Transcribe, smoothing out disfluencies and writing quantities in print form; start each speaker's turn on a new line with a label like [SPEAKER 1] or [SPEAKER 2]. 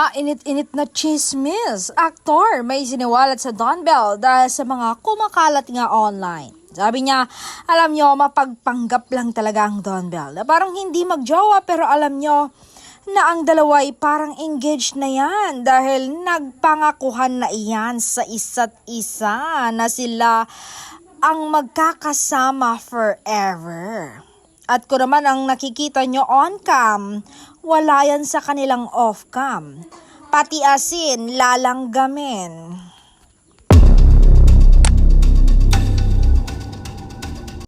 [SPEAKER 1] Mainit-init na chismis. Aktor may siniwalat sa Don Bell dahil sa mga kumakalat nga online. Sabi niya, alam nyo, mapagpanggap lang talaga ang Don Bell. Na parang hindi magjowa pero alam nyo na ang dalawa ay parang engaged na yan dahil nagpangakuhan na iyan sa isa't isa na sila ang magkakasama forever. At kung naman ang nakikita nyo on cam, wala yan sa kanilang off cam. Pati asin, lalanggamin.